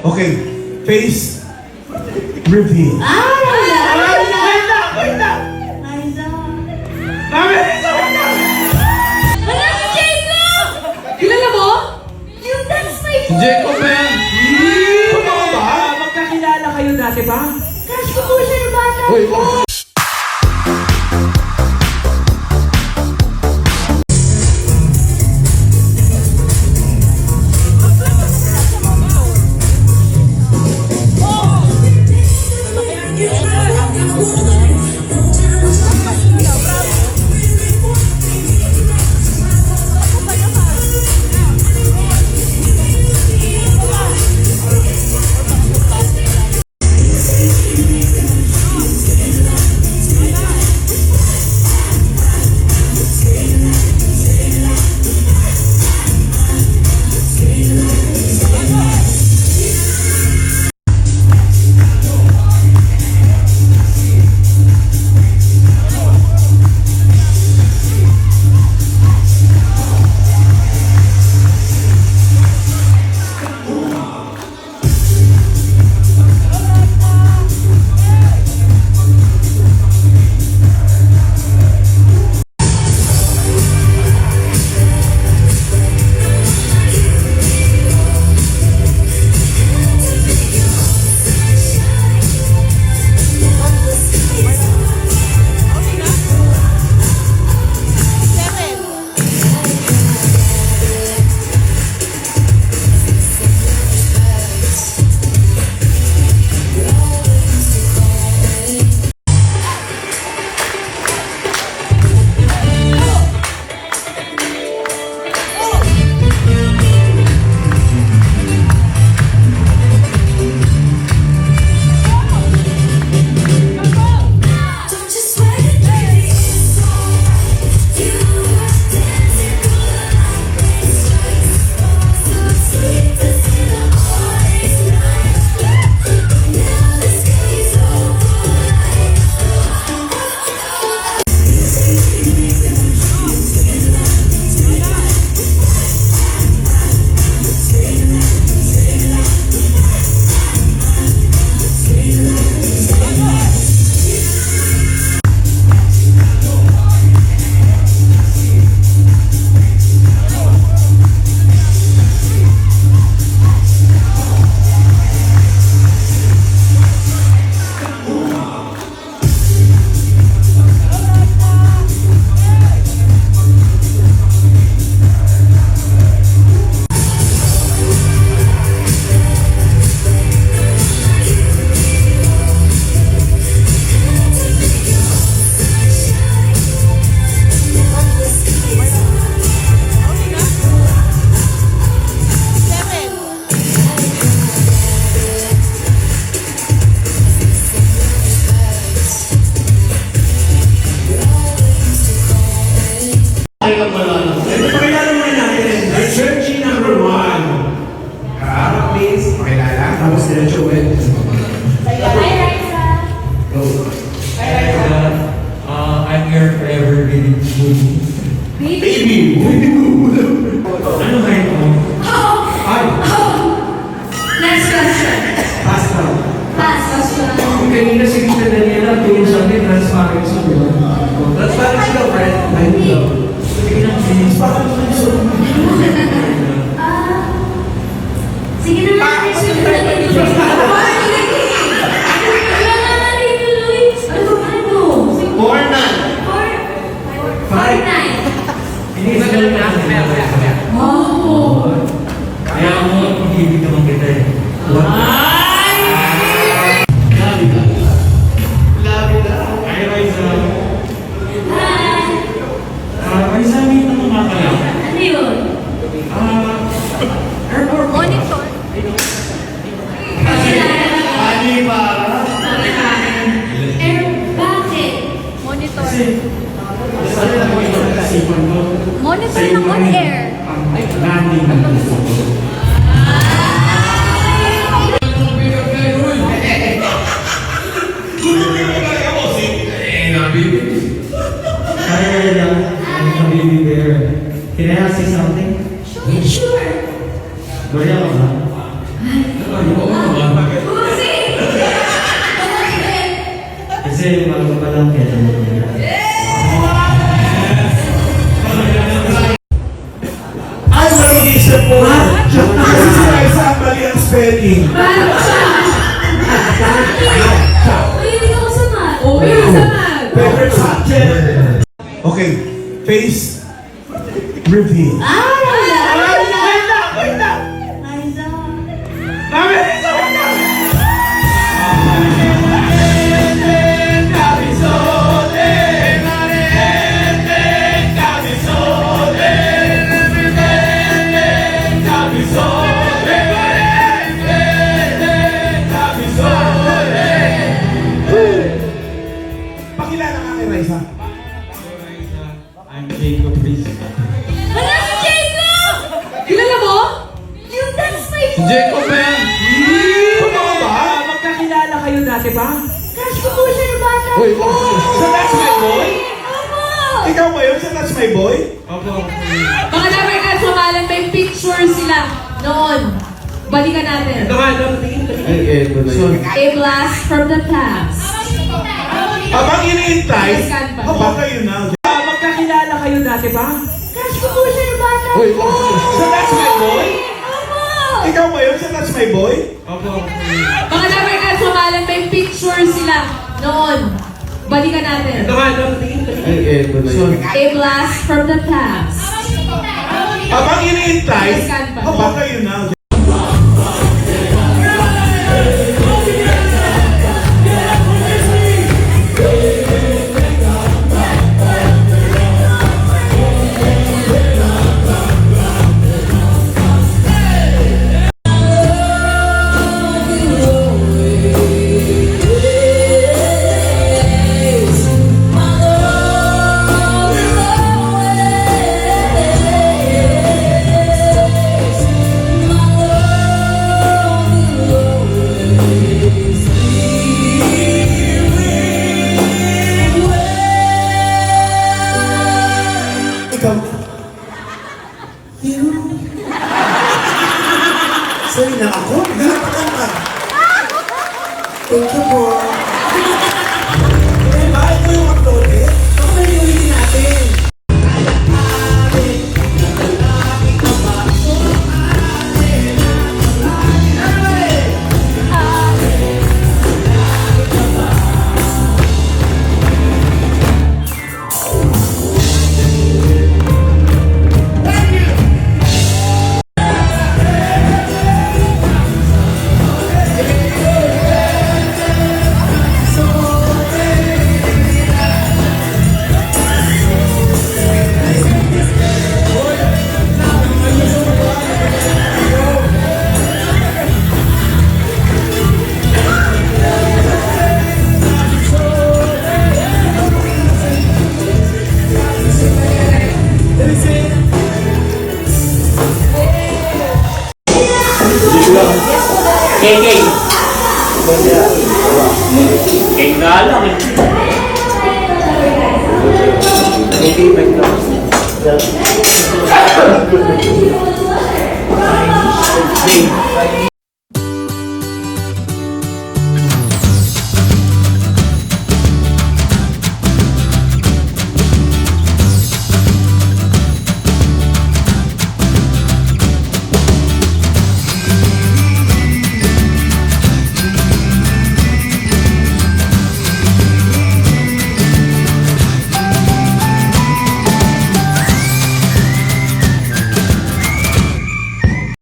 Okay, face reveal. Wait na! Mami, Liza, wait na! Wala si Jacob! Kilala mo? Yung that's my boy! Jacob ba yan? Totoo ba? Magkakilala kayo dati ba? Crush ko po siya yung bata Uy, ko! Pakilala muna natin. Searching number 1. Harap please. Pakilala. Tapos diretso ulit. Hi, Raisa! Go. I'm your forever baby boo. Baby! Ano ba ito? Ay! Next question. Pass now. Pass question. Kung kanina si Tita Daniela, tingin siya may transparency, di ba? Transparency daw, friend. Ay, Hindi. tingin ang feelings. Bakit mo yung suot? Sige na lang. Next question. Hindi ba ganun na? Kaya mo, pag-ibig naman kita eh. Ay, Raisa. Raisa, may tanong nga pala. Ano yun? Airport ba? Monitor. Ani para. Bakit? Monitor. Kasi, saan na mo ito kasipan ko? Monitor ng on air. Ay, landing ng gusto ko. Kaya lang, I'm a baby bear. Can I ask you something? Sure. Gloria ka ba? Ay, Gloria? Kasi bago pa lang kaya Ay, mag-iisip po. Kasi si Raisa ang mali ang spelling. Hindi ako sa mat. Okay, sa mat. Favorite subject. Okay, face reveal. Pakilala ka kay Raisa. I'm Jacob Reese. Wala si Jacob! Kilala mo? Yung that's my boy! Jacob ba yan? Totoo ba? Magkakilala kayo dati ba? Crush ko po siya ng bata Uy, ko! So that's my boy? Opo! Ikaw ba yun? So that's my boy? Opo. Mga lover ka sumalan, may picture sila noon. Balikan natin. Ito nga, ito. Ay, ito na yun. A blast from the past. Habang iniintay, Yes, Canva. habang kayo na. Magkakilala kayo dati ba? Crush ko po siya ng bata Uy, ko! So that's my boy? Opo! Ikaw ba yun? So that's my boy? Opo. Mga lover ka sumalan, may picture sila noon. Balikan natin. Ito nga, ito. Ay, ito na yun. A blast from the past. Habang iniintay, Yes, Canva. habang kayo na. Ikaw. Sorry na ako. Ganapakan ka. Thank you po. Diba? Ito yung upload eh. Ako na yung ulitin natin. KK. Cake nga lang eh. KK, back na.